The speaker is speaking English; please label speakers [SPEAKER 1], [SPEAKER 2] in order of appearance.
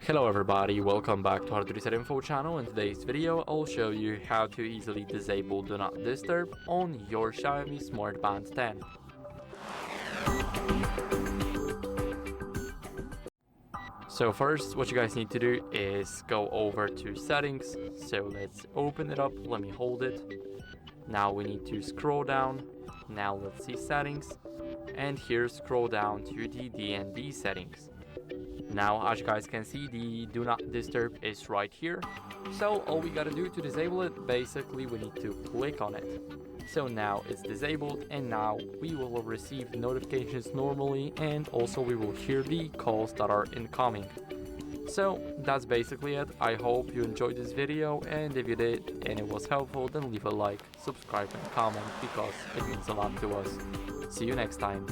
[SPEAKER 1] Hello everybody, welcome back to HardReset.Info channel. In today's video, I'll show you how to easily disable Do Not Disturb on your XIAOMI Smart Band 10. So first, what you guys need to do is go over to settings. So let's open it up, let me hold it. Now we need to scroll down. Now let's see settings. And here scroll down to the DND settings. Now, as you guys can see, the Do Not Disturb is right here. So all we gotta do to disable it, basically we need to click on it. So now it's disabled, and now we will receive notifications normally, and also we will hear the calls that are incoming. So that's basically it. I hope you enjoyed this video, and if you did and it was helpful, then leave a like, subscribe and comment, because it means a lot to us. See you next time.